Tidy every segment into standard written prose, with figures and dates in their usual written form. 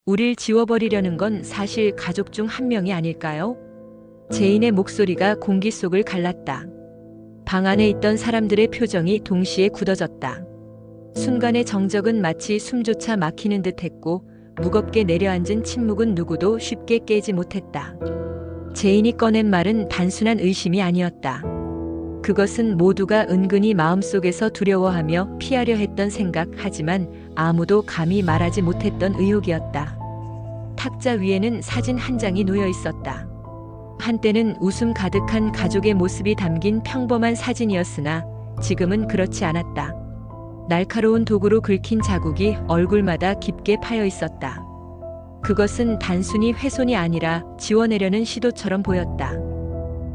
우릴 지워버리려는 건 사실 가족 중 한 명이 아닐까요? 제인의 목소리가 공기 속을 갈랐다. 방 안에 있던 사람들의 표정이 동시에 굳어졌다. 순간의 정적은 마치 숨조차 막히는 듯 했고 무겁게 내려앉은 침묵은 누구도 쉽게 깨지 못했다. 제인이 꺼낸 말은 단순한 의심이 아니었다. 그것은 모두가 은근히 마음속에서 두려워하며 피하려 했던 생각, 하지만 아무도 감히 말하지 못했던 의혹이었다. 탁자 위에는 사진 한 장이 놓여 있었다. 한때는 웃음 가득한 가족의 모습이 담긴 평범한 사진이었으나 지금은 그렇지 않았다. 날카로운 도구로 긁힌 자국이 얼굴마다 깊게 파여 있었다. 그것은 단순히 훼손이 아니라 지워내려는 시도처럼 보였다.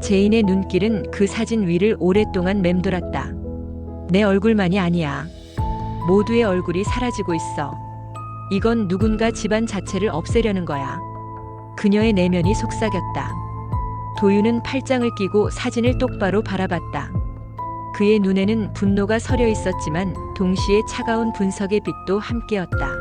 제인의 눈길은 그 사진 위를 오랫동안 맴돌았다. 내 얼굴만이 아니야. 모두의 얼굴이 사라지고 있어. 이건 누군가 집안 자체를 없애려는 거야. 그녀의 내면이 속삭였다. 도윤은 팔짱을 끼고 사진을 똑바로 바라봤다. 그의 눈에는 분노가 서려 있었지만 동시에 차가운 분석의 빛도 함께였다.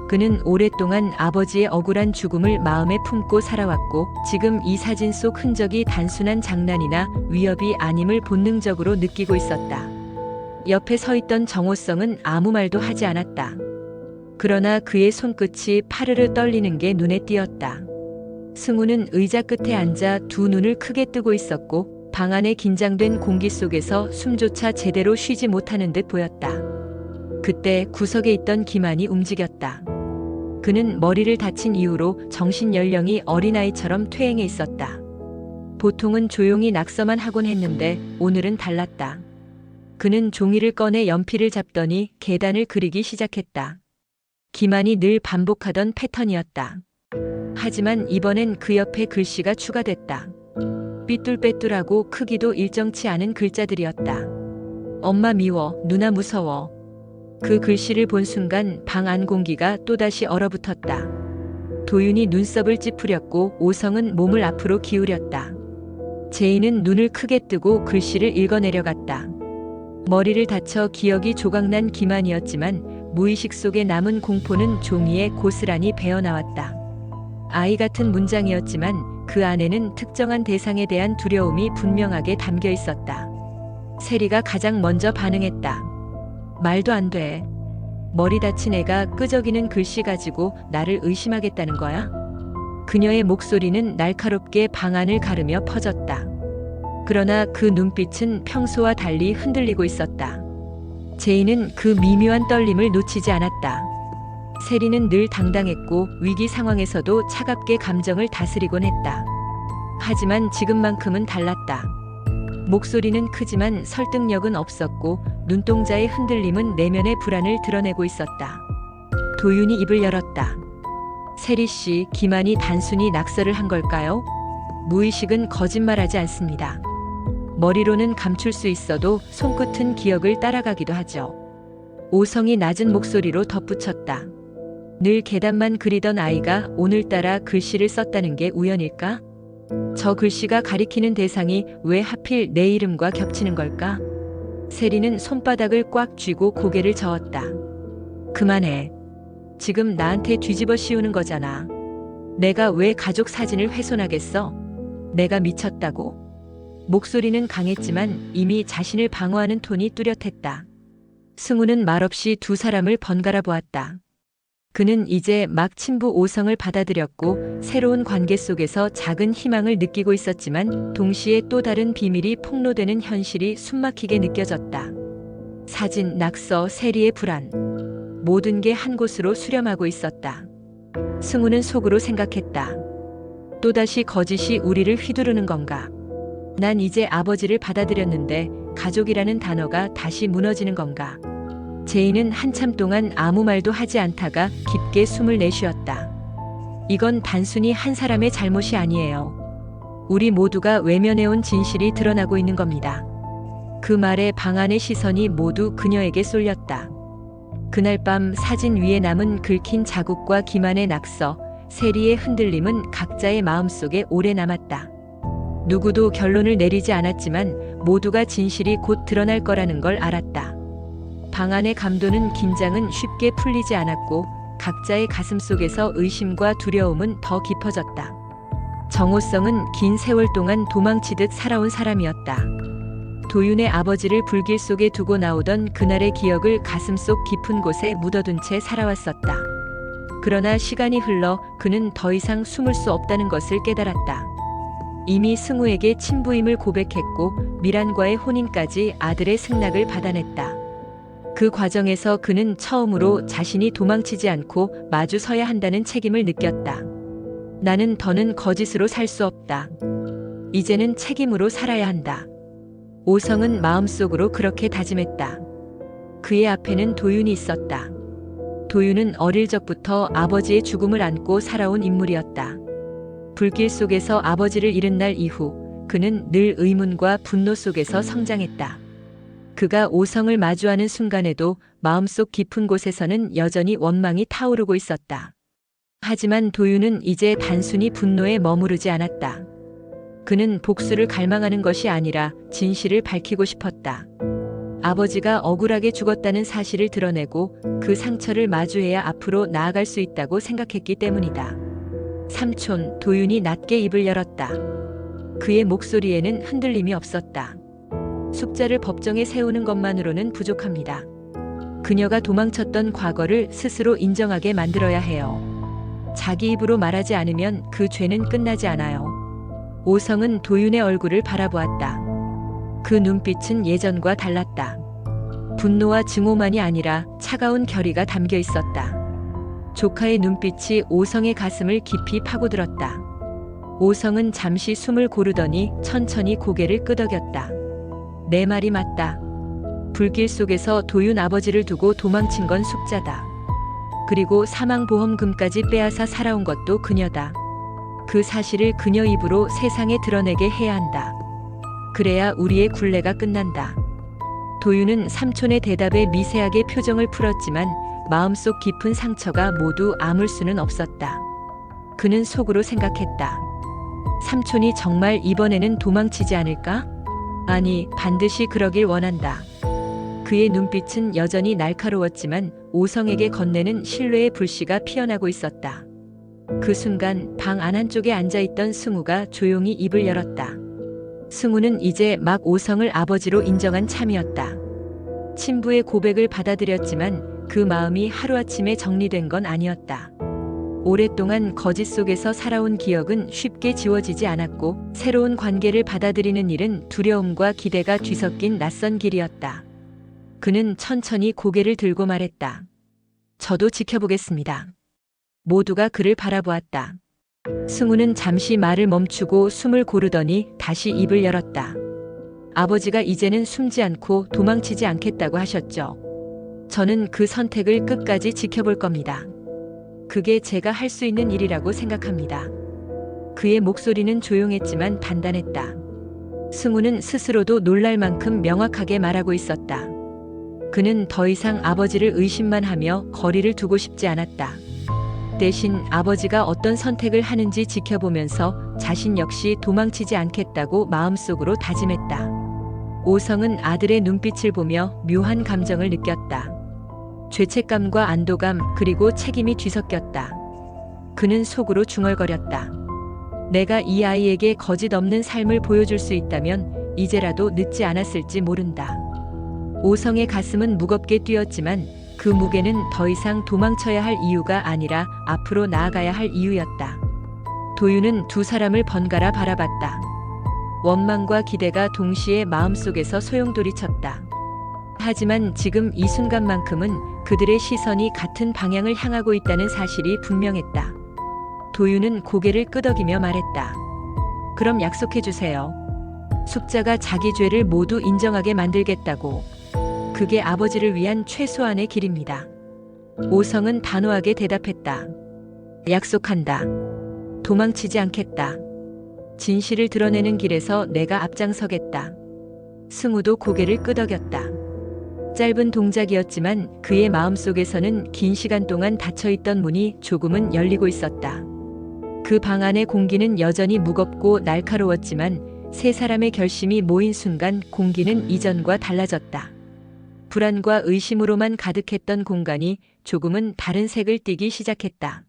그는 오랫동안 아버지의 억울한 죽음을 마음에 품고 살아왔고 지금 이 사진 속 흔적이 단순한 장난이나 위협이 아님을 본능적으로 느끼고 있었다. 옆에 서 있던 정호성은 아무 말도 하지 않았다. 그러나 그의 손끝이 파르르 떨리는 게 눈에 띄었다. 승우는 의자 끝에 앉아 두 눈을 크게 뜨고 있었고 방 안의 긴장된 공기 속에서 숨조차 제대로 쉬지 못하는 듯 보였다. 그때 구석에 있던 김한이 움직였다. 그는 머리를 다친 이후로 정신 연령이 어린아이처럼 퇴행해 있었다. 보통은 조용히 낙서만 하곤 했는데 오늘은 달랐다. 그는 종이를 꺼내 연필을 잡더니 계단을 그리기 시작했다. 김한이 늘 반복하던 패턴이었다. 하지만 이번엔 그 옆에 글씨가 추가됐다. 삐뚤빼뚤하고 크기도 일정치 않은 글자들이었다. 엄마 미워, 누나 무서워. 그 글씨를 본 순간 방 안 공기가 또다시 얼어붙었다. 도윤이 눈썹을 찌푸렸고 오성은 몸을 앞으로 기울였다. 제인은 눈을 크게 뜨고 글씨를 읽어내려갔다. 머리를 다쳐 기억이 조각난 기만이었지만 무의식 속에 남은 공포는 종이에 고스란히 배어나왔다. 아이 같은 문장이었지만 그 안에는 특정한 대상에 대한 두려움이 분명하게 담겨 있었다. 세리가 가장 먼저 반응했다. 말도 안 돼. 머리 다친 애가 끄적이는 글씨 가지고 나를 의심하겠다는 거야? 그녀의 목소리는 날카롭게 방 안을 가르며 퍼졌다. 그러나 그 눈빛은 평소와 달리 흔들리고 있었다. 제인은 그 미묘한 떨림을 놓치지 않았다. 세리는 늘 당당했고 위기 상황에서도 차갑게 감정을 다스리곤 했다. 하지만 지금만큼은 달랐다. 목소리는 크지만 설득력은 없었고 눈동자의 흔들림은 내면의 불안을 드러내고 있었다. 도윤이 입을 열었다. 세리 씨, 김한이 단순히 낙서를 한 걸까요? 무의식은 거짓말하지 않습니다. 머리로는 감출 수 있어도 손끝은 기억을 따라가기도 하죠. 오성이 낮은 목소리로 덧붙였다. 늘 계단만 그리던 아이가 오늘따라 글씨를 썼다는 게 우연일까? 저 글씨가 가리키는 대상이 왜 하필 내 이름과 겹치는 걸까? 세리는 손바닥을 꽉 쥐고 고개를 저었다. 그만해. 지금 나한테 뒤집어 씌우는 거잖아. 내가 왜 가족 사진을 훼손하겠어? 내가 미쳤다고? 목소리는 강했지만 이미 자신을 방어하는 톤이 뚜렷했다. 승우는 말없이 두 사람을 번갈아 보았다. 그는 이제 막 친부 오성을 받아들였고 새로운 관계 속에서 작은 희망을 느끼고 있었지만 동시에 또 다른 비밀이 폭로되는 현실이 숨막히게 느껴졌다. 사진, 낙서, 세리의 불안. 모든 게 한 곳으로 수렴하고 있었다. 승우는 속으로 생각했다. 또다시 거짓이 우리를 휘두르는 건가? 난 이제 아버지를 받아들였는데 가족이라는 단어가 다시 무너지는 건가? 제인은 한참 동안 아무 말도 하지 않다가 깊게 숨을 내쉬었다. 이건 단순히 한 사람의 잘못이 아니에요. 우리 모두가 외면해온 진실이 드러나고 있는 겁니다. 그 말에 방 안의 시선이 모두 그녀에게 쏠렸다. 그날 밤 사진 위에 남은 긁힌 자국과 기만의 낙서, 세리의 흔들림은 각자의 마음속에 오래 남았다. 누구도 결론을 내리지 않았지만 모두가 진실이 곧 드러날 거라는 걸 알았다. 방 안의 감도는 긴장은 쉽게 풀리지 않았고 각자의 가슴 속에서 의심과 두려움은 더 깊어졌다. 정호성은 긴 세월 동안 도망치듯 살아온 사람이었다. 도윤의 아버지를 불길 속에 두고 나오던 그날의 기억을 가슴속 깊은 곳에 묻어둔 채 살아왔었다. 그러나 시간이 흘러 그는 더 이상 숨을 수 없다는 것을 깨달았다. 이미 승우에게 친부임을 고백했고 미란과의 혼인까지 아들의 승낙을 받아냈다. 그 과정에서 그는 처음으로 자신이 도망치지 않고 마주 서야 한다는 책임을 느꼈다. 나는 더는 거짓으로 살 수 없다. 이제는 책임으로 살아야 한다. 오성은 마음속으로 그렇게 다짐했다. 그의 앞에는 도윤이 있었다. 도윤은 어릴 적부터 아버지의 죽음을 안고 살아온 인물이었다. 불길 속에서 아버지를 잃은 날 이후 그는 늘 의문과 분노 속에서 성장했다. 그가 오성을 마주하는 순간에도 마음속 깊은 곳에서는 여전히 원망이 타오르고 있었다. 하지만 도윤은 이제 단순히 분노에 머무르지 않았다. 그는 복수를 갈망하는 것이 아니라 진실을 밝히고 싶었다. 아버지가 억울하게 죽었다는 사실을 드러내고 그 상처를 마주해야 앞으로 나아갈 수 있다고 생각했기 때문이다. 삼촌, 도윤이 낮게 입을 열었다. 그의 목소리에는 흔들림이 없었다. 숙자를 법정에 세우는 것만으로는 부족합니다. 그녀가 도망쳤던 과거를 스스로 인정하게 만들어야 해요. 자기 입으로 말하지 않으면 그 죄는 끝나지 않아요. 오성은 도윤의 얼굴을 바라보았다. 그 눈빛은 예전과 달랐다. 분노와 증오만이 아니라 차가운 결의가 담겨 있었다. 조카의 눈빛이 오성의 가슴을 깊이 파고들었다. 오성은 잠시 숨을 고르더니 천천히 고개를 끄덕였다. 내 말이 맞다. 불길 속에서 도윤 아버지를 두고 도망친 건 숙자다. 그리고 사망보험금까지 빼앗아 살아온 것도 그녀다. 그 사실을 그녀 입으로 세상에 드러내게 해야 한다. 그래야 우리의 굴레가 끝난다. 도윤은 삼촌의 대답에 미세하게 표정을 풀었지만 마음속 깊은 상처가 모두 아물 수는 없었다. 그는 속으로 생각했다. 삼촌이 정말 이번에는 도망치지 않을까? 아니, 반드시 그러길 원한다. 그의 눈빛은 여전히 날카로웠지만 오성에게 건네는 신뢰의 불씨가 피어나고 있었다. 그 순간 방 안 한쪽에 앉아있던 승우가 조용히 입을 열었다. 승우는 이제 막 오성을 아버지로 인정한 참이었다. 친부의 고백을 받아들였지만 그 마음이 하루아침에 정리된 건 아니었다. 오랫동안 거짓 속에서 살아온 기억은 쉽게 지워지지 않았고 새로운 관계를 받아들이는 일은 두려움과 기대가 뒤섞인 낯선 길이었다. 그는 천천히 고개를 들고 말했다. 저도 지켜보겠습니다. 모두가 그를 바라보았다. 승우는 잠시 말을 멈추고 숨을 고르더니 다시 입을 열었다. 아버지가 이제는 숨지 않고 도망치지 않겠다고 하셨죠. 저는 그 선택을 끝까지 지켜볼 겁니다. 그게 제가 할 수 있는 일이라고 생각합니다. 그의 목소리는 조용했지만 단단했다. 승우는 스스로도 놀랄 만큼 명확하게 말하고 있었다. 그는 더 이상 아버지를 의심만 하며 거리를 두고 싶지 않았다. 대신 아버지가 어떤 선택을 하는지 지켜보면서 자신 역시 도망치지 않겠다고 마음속으로 다짐했다. 오성은 아들의 눈빛을 보며 묘한 감정을 느꼈다. 죄책감과 안도감 그리고 책임이 뒤섞였다. 그는 속으로 중얼거렸다. 내가 이 아이에게 거짓 없는 삶을 보여줄 수 있다면 이제라도 늦지 않았을지 모른다. 오성의 가슴은 무겁게 뛰었지만 그 무게는 더 이상 도망쳐야 할 이유가 아니라 앞으로 나아가야 할 이유였다. 도윤은 두 사람을 번갈아 바라봤다. 원망과 기대가 동시에 마음속에서 소용돌이쳤다. 하지만 지금 이 순간만큼은 그들의 시선이 같은 방향을 향하고 있다는 사실이 분명했다. 도윤은 고개를 끄덕이며 말했다. 그럼 약속해주세요. 숙자가 자기 죄를 모두 인정하게 만들겠다고. 그게 아버지를 위한 최소한의 길입니다. 오성은 단호하게 대답했다. 약속한다. 도망치지 않겠다. 진실을 드러내는 길에서 내가 앞장서겠다. 승우도 고개를 끄덕였다. 짧은 동작이었지만 그의 마음속에서는 긴 시간 동안 닫혀있던 문이 조금은 열리고 있었다. 그 방 안의 공기는 여전히 무겁고 날카로웠지만 세 사람의 결심이 모인 순간 공기는 이전과 달라졌다. 불안과 의심으로만 가득했던 공간이 조금은 다른 색을 띠기 시작했다.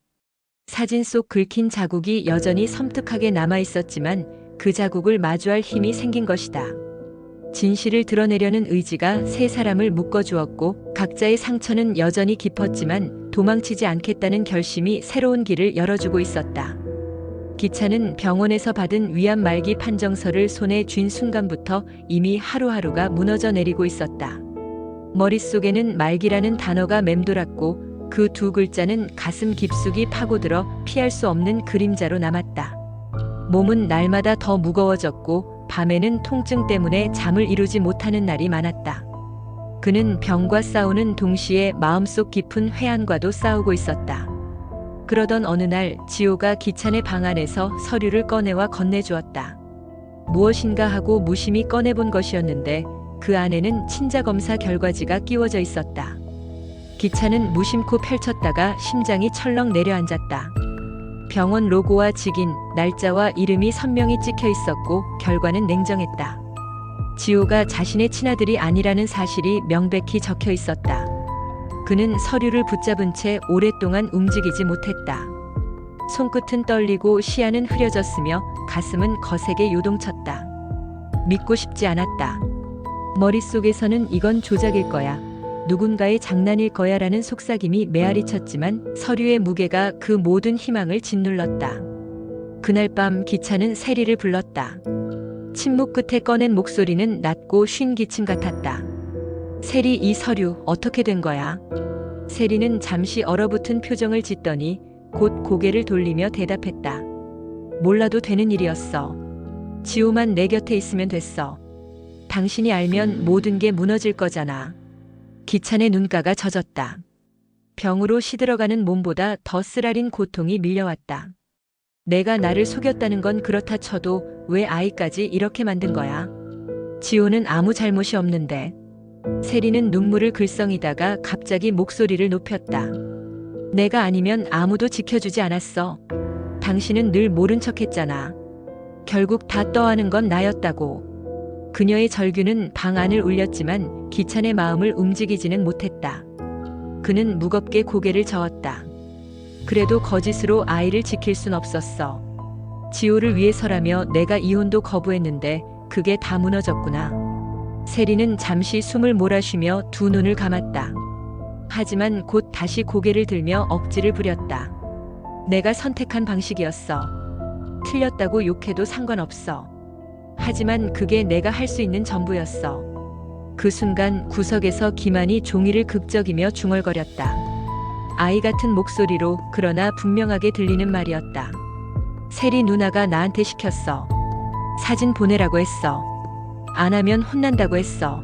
사진 속 긁힌 자국이 여전히 섬뜩하게 남아 있었지만 그 자국을 마주할 힘이 생긴 것이다. 진실을 드러내려는 의지가 세 사람을 묶어주었고 각자의 상처는 여전히 깊었지만 도망치지 않겠다는 결심이 새로운 길을 열어주고 있었다. 기차는 병원에서 받은 위암 말기 판정서를 손에 쥔 순간부터 이미 하루하루가 무너져 내리고 있었다. 머릿속에는 말기라는 단어가 맴돌았고 그 두 글자는 가슴 깊숙이 파고들어 피할 수 없는 그림자로 남았다. 몸은 날마다 더 무거워졌고 밤에는 통증 때문에 잠을 이루지 못하는 날이 많았다. 그는 병과 싸우는 동시에 마음속 깊은 회한과도 싸우고 있었다. 그러던 어느 날 지호가 기찬의 방 안에서 서류를 꺼내와 건네주었다. 무엇인가 하고 무심히 꺼내본 것이었는데 그 안에는 친자검사 결과지가 끼워져 있었다. 기찬은 무심코 펼쳤다가 심장이 철렁 내려앉았다. 병원 로고와 직인, 날짜와 이름이 선명히 찍혀 있었고 결과는 냉정했다. 지호가 자신의 친아들이 아니라는 사실이 명백히 적혀 있었다. 그는 서류를 붙잡은 채 오랫동안 움직이지 못했다. 손끝은 떨리고 시야는 흐려졌으며 가슴은 거세게 요동쳤다. 믿고 싶지 않았다. 머릿속에서는 이건 조작일 거야. 누군가의 장난일 거야 라는 속삭임이 메아리 쳤지만 서류의 무게가 그 모든 희망을 짓눌렀다. 그날 밤 기차는 세리를 불렀다. 침묵 끝에 꺼낸 목소리는 낮고 쉰 기침 같았다. 세리, 이 서류 어떻게 된 거야? 세리는 잠시 얼어붙은 표정을 짓더니 곧 고개를 돌리며 대답했다. 몰라도 되는 일이었어. 지호만 내 곁에 있으면 됐어. 당신이 알면 모든 게 무너질 거잖아. 기찬의 눈가가 젖었다. 병으로 시들어가는 몸보다 더 쓰라린 고통이 밀려왔다. 내가 나를 속였다는 건 그렇다 쳐도 왜 아이까지 이렇게 만든 거야? 지호는 아무 잘못이 없는데. 세리는 눈물을 글썽이다가 갑자기 목소리를 높였다. 내가 아니면 아무도 지켜주지 않았어. 당신은 늘 모른 척했잖아. 결국 다 떠안은 건 나였다고. 그녀의 절규는 방 안을 울렸지만 기찬의 마음을 움직이지는 못했다. 그는 무겁게 고개를 저었다. 그래도 거짓으로 아이를 지킬 순 없었어. 지호를 위해서라며 내가 이혼도 거부했는데 그게 다 무너졌구나. 세리는 잠시 숨을 몰아쉬며 두 눈을 감았다. 하지만 곧 다시 고개를 들며 억지를 부렸다. 내가 선택한 방식이었어. 틀렸다고 욕해도 상관없어. 하지만 그게 내가 할 수 있는 전부였어. 그 순간 구석에서 기만이 종이를 극적이며 중얼거렸다. 아이 같은 목소리로 그러나 분명하게 들리는 말이었다. 세리 누나가 나한테 시켰어. 사진 보내라고 했어. 안 하면 혼난다고 했어.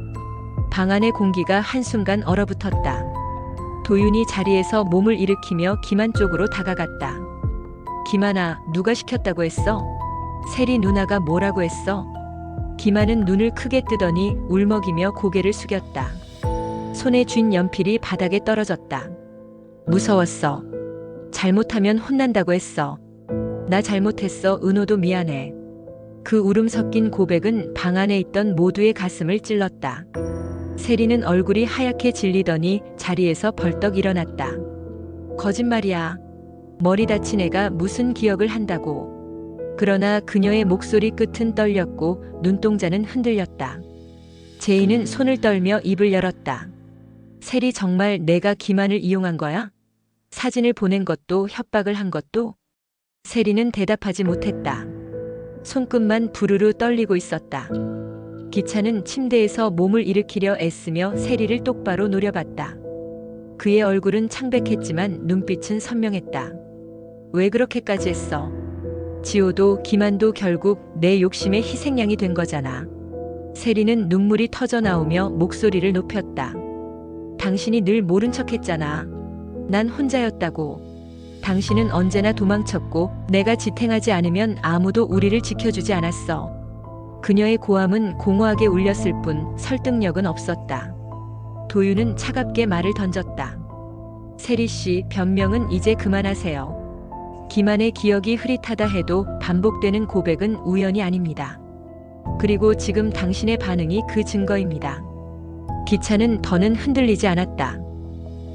방 안의 공기가 한순간 얼어붙었다. 도윤이 자리에서 몸을 일으키며 기만 쪽으로 다가갔다. 기만아, 누가 시켰다고 했어? 세리 누나가 뭐라고 했어? 기만은 눈을 크게 뜨더니 울먹이며 고개를 숙였다. 손에 쥔 연필이 바닥에 떨어졌다. 무서웠어. 잘못하면 혼난다고 했어. 나 잘못했어. 은호도 미안해. 그 울음 섞인 고백은 방 안에 있던 모두의 가슴을 찔렀다. 세리는 얼굴이 하얗게 질리더니 자리에서 벌떡 일어났다. 거짓말이야. 머리 다친 애가 무슨 기억을 한다고. 그러나 그녀의 목소리 끝은 떨렸고 눈동자는 흔들렸다. 제이는 손을 떨며 입을 열었다. 세리, 정말 내가 기만을 이용한 거야? 사진을 보낸 것도 협박을 한 것도? 세리는 대답하지 못했다. 손끝만 부르르 떨리고 있었다. 기차는 침대에서 몸을 일으키려 애쓰며 세리를 똑바로 노려봤다. 그의 얼굴은 창백했지만 눈빛은 선명했다. 왜 그렇게까지 했어? 지호도 기만도 결국 내 욕심의 희생양이 된 거잖아. 세리는 눈물이 터져 나오며 목소리를 높였다. 당신이 늘 모른 척했잖아. 난 혼자였다고. 당신은 언제나 도망쳤고 내가 지탱하지 않으면 아무도 우리를 지켜주지 않았어. 그녀의 고함은 공허하게 울렸을 뿐 설득력은 없었다. 도윤은 차갑게 말을 던졌다. 세리 씨, 변명은 이제 그만하세요. 기만의 기억이 흐릿하다 해도 반복되는 고백은 우연이 아닙니다. 그리고 지금 당신의 반응이 그 증거입니다. 기차는 더는 흔들리지 않았다.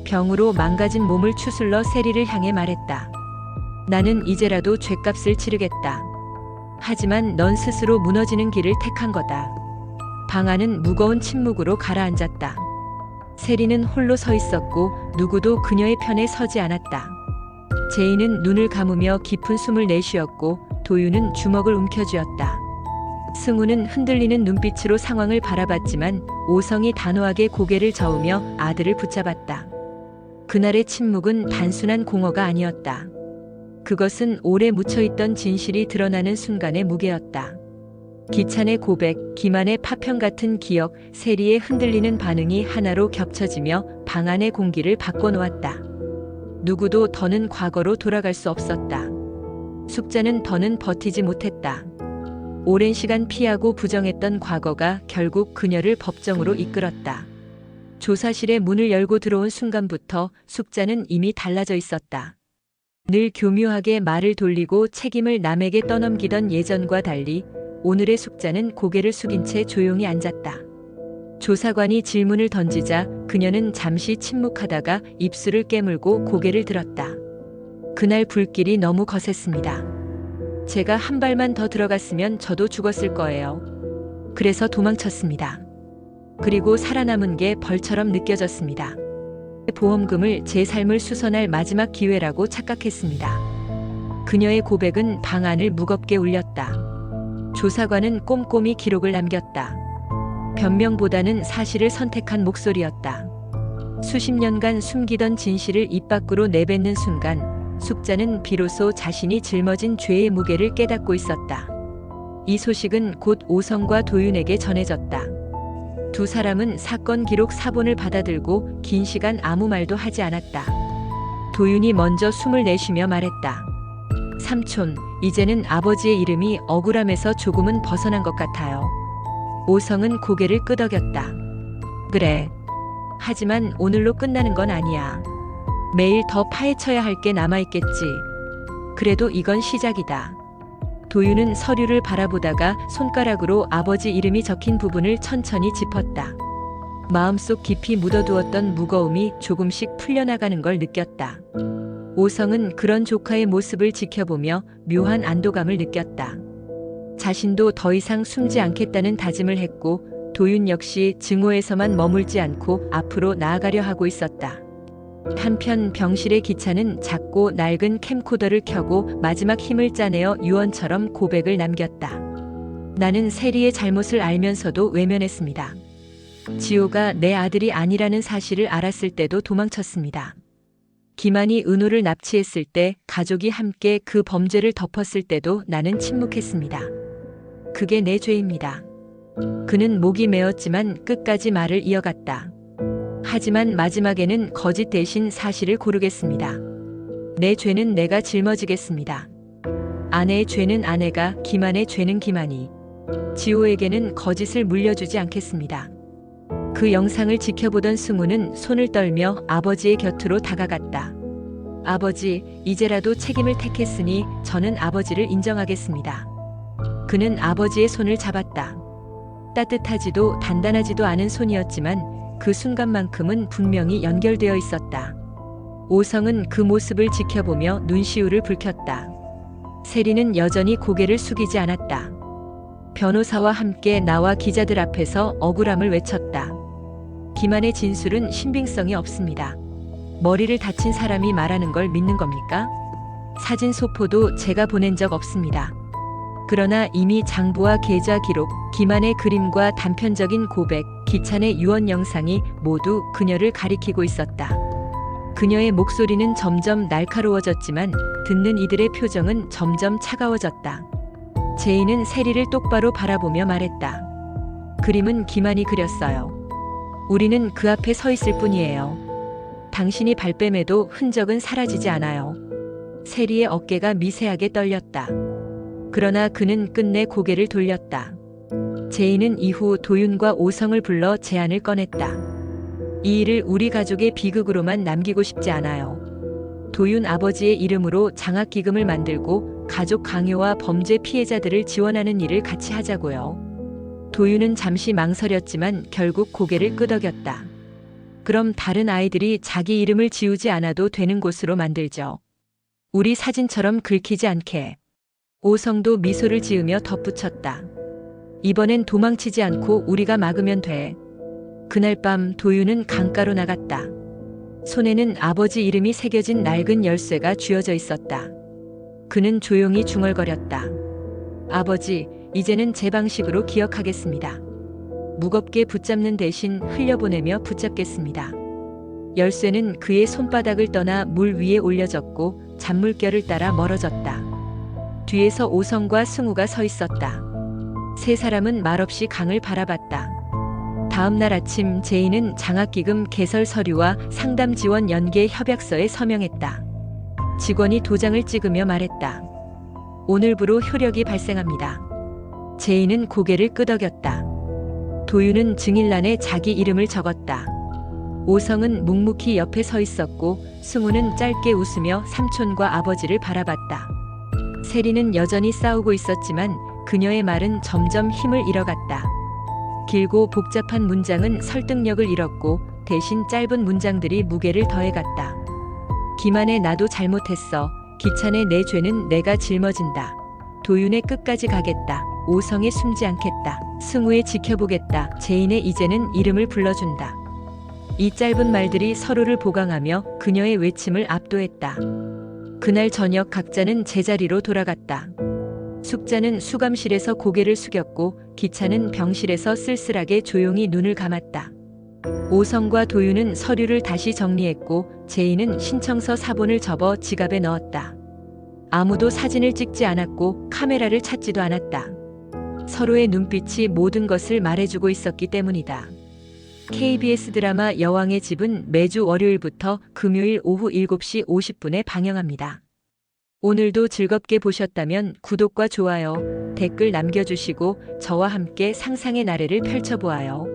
병으로 망가진 몸을 추슬러 세리를 향해 말했다. 나는 이제라도 죗값을 치르겠다. 하지만 넌 스스로 무너지는 길을 택한 거다. 방 안은 무거운 침묵으로 가라앉았다. 세리는 홀로 서 있었고 누구도 그녀의 편에 서지 않았다. 제이는 눈을 감으며 깊은 숨을 내쉬었고 도윤은 주먹을 움켜쥐었다. 승우는 흔들리는 눈빛으로 상황을 바라봤지만 오성이 단호하게 고개를 저으며 아들을 붙잡았다. 그날의 침묵은 단순한 공허가 아니었다. 그것은 오래 묻혀있던 진실이 드러나는 순간의 무게였다. 기찬의 고백, 기만의 파편 같은 기억, 세리의 흔들리는 반응이 하나로 겹쳐지며 방 안의 공기를 바꿔놓았다. 누구도 더는 과거로 돌아갈 수 없었다. 숙자는 더는 버티지 못했다. 오랜 시간 피하고 부정했던 과거가 결국 그녀를 법정으로 이끌었다. 조사실의 문을 열고 들어온 순간부터 숙자는 이미 달라져 있었다. 늘 교묘하게 말을 돌리고 책임을 남에게 떠넘기던 예전과 달리 오늘의 숙자는 고개를 숙인 채 조용히 앉았다. 조사관이 질문을 던지자 그녀는 잠시 침묵하다가 입술을 깨물고 고개를 들었다. 그날 불길이 너무 거셌습니다. 제가 한 발만 더 들어갔으면 저도 죽었을 거예요. 그래서 도망쳤습니다. 그리고 살아남은 게 벌처럼 느껴졌습니다. 보험금을 제 삶을 수선할 마지막 기회라고 착각했습니다. 그녀의 고백은 방 안을 무겁게 울렸다. 조사관은 꼼꼼히 기록을 남겼다. 변명보다는 사실을 선택한 목소리였다. 수십 년간 숨기던 진실을 입 밖으로 내뱉는 순간 숙자는 비로소 자신이 짊어진 죄의 무게를 깨닫고 있었다. 이 소식은 곧 오성과 도윤에게 전해졌다. 두 사람은 사건 기록 사본을 받아들고 긴 시간 아무 말도 하지 않았다. 도윤이 먼저 숨을 내쉬며 말했다. 삼촌, 이제는 아버지의 이름이 억울함에서 조금은 벗어난 것 같아요. 오성은 고개를 끄덕였다. 그래. 하지만 오늘로 끝나는 건 아니야. 매일 더 파헤쳐야 할 게 남아있겠지. 그래도 이건 시작이다. 도윤은 서류를 바라보다가 손가락으로 아버지 이름이 적힌 부분을 천천히 짚었다. 마음속 깊이 묻어두었던 무거움이 조금씩 풀려나가는 걸 느꼈다. 오성은 그런 조카의 모습을 지켜보며 묘한 안도감을 느꼈다. 자신도 더 이상 숨지 않겠다는 다짐을 했고 도윤 역시 증오에서만 머물지 않고 앞으로 나아가려 하고 있었다. 한편 병실의 기차는 작고 낡은 캠코더를 켜고 마지막 힘을 짜내어 유언처럼 고백을 남겼다. 나는 세리의 잘못을 알면서도 외면했습니다. 지호가 내 아들이 아니라는 사실을 알았을 때도 도망쳤습니다. 기만이 은호를 납치했을 때, 가족이 함께 그 범죄를 덮었을 때도 나는 침묵했습니다. 그게 내 죄입니다. 그는 목이 메었지만 끝까지 말을 이어갔다. 하지만 마지막에는 거짓 대신 사실을 고르겠습니다. 내 죄는 내가 짊어지겠습니다. 아내의 죄는 아내가, 기만의 죄는 기만이. 지호에게는 거짓을 물려주지 않겠습니다. 그 영상을 지켜보던 승우는 손을 떨며 아버지의 곁으로 다가갔다. 아버지, 이제라도 책임을 택했으니 저는 아버지를 인정하겠습니다. 그는 아버지의 손을 잡았다. 따뜻하지도 단단하지도 않은 손이었지만 그 순간만큼은 분명히 연결되어 있었다. 오성은 그 모습을 지켜보며 눈시울을 붉혔다. 세리는 여전히 고개를 숙이지 않았다. 변호사와 함께 나와 기자들 앞에서 억울함을 외쳤다. 기만의 진술은 신빙성이 없습니다. 머리를 다친 사람이 말하는 걸 믿는 겁니까? 사진 소포도 제가 보낸 적 없습니다. 그러나 이미 장부와 계좌 기록, 기만의 그림과 단편적인 고백, 기찬의 유언 영상이 모두 그녀를 가리키고 있었다. 그녀의 목소리는 점점 날카로워졌지만 듣는 이들의 표정은 점점 차가워졌다. 제이는 세리를 똑바로 바라보며 말했다. 그림은 기만이 그렸어요. 우리는 그 앞에 서 있을 뿐이에요. 당신이 발뺌해도 흔적은 사라지지 않아요. 세리의 어깨가 미세하게 떨렸다. 그러나 그는 끝내 고개를 돌렸다. 제이는 이후 도윤과 오성을 불러 제안을 꺼냈다. 이 일을 우리 가족의 비극으로만 남기고 싶지 않아요. 도윤 아버지의 이름으로 장학기금을 만들고 가족 강요와 범죄 피해자들을 지원하는 일을 같이 하자고요. 도윤은 잠시 망설였지만 결국 고개를 끄덕였다. 그럼 다른 아이들이 자기 이름을 지우지 않아도 되는 곳으로 만들죠. 우리 사진처럼 긁히지 않게. 오성도 미소를 지으며 덧붙였다. 이번엔 도망치지 않고 우리가 막으면 돼. 그날 밤 도윤은 강가로 나갔다. 손에는 아버지 이름이 새겨진 낡은 열쇠가 쥐어져 있었다. 그는 조용히 중얼거렸다. 아버지, 이제는 제 방식으로 기억하겠습니다. 무겁게 붙잡는 대신 흘려보내며 붙잡겠습니다. 열쇠는 그의 손바닥을 떠나 물 위에 올려졌고 잔물결을 따라 멀어졌다. 뒤에서 오성과 승우가 서 있었다. 세 사람은 말없이 강을 바라봤다. 다음 날 아침 제이는 장학기금 개설 서류와 상담 지원 연계 협약서에 서명했다. 직원이 도장을 찍으며 말했다. 오늘부로 효력이 발생합니다. 제이는 고개를 끄덕였다. 도윤은 증일란에 자기 이름을 적었다. 오성은 묵묵히 옆에 서 있었고 승우는 짧게 웃으며 삼촌과 아버지를 바라봤다. 세리는 여전히 싸우고 있었지만 그녀의 말은 점점 힘을 잃어갔다. 길고 복잡한 문장은 설득력을 잃었고 대신 짧은 문장들이 무게를 더해갔다. 기만의 나도 잘못했어. 기찬의 내 죄는 내가 짊어진다. 도윤의 끝까지 가겠다. 오성의 숨지 않겠다. 승우의 지켜보겠다. 제인의 이제는 이름을 불러준다. 이 짧은 말들이 서로를 보강하며 그녀의 외침을 압도했다. 그날 저녁 각자는 제자리로 돌아갔다. 숙자는 수감실에서 고개를 숙였고 기찬은 병실에서 쓸쓸하게 조용히 눈을 감았다. 오성과 도윤은 서류를 다시 정리했고 제인은 신청서 사본을 접어 지갑에 넣었다. 아무도 사진을 찍지 않았고 카메라를 찾지도 않았다. 서로의 눈빛이 모든 것을 말해주고 있었기 때문이다. KBS 드라마 여왕의 집은 매주 월요일부터 금요일 오후 7시 50분에 방영합니다. 오늘도 즐겁게 보셨다면 구독과 좋아요, 댓글 남겨주시고 저와 함께 상상의 나래를 펼쳐보아요.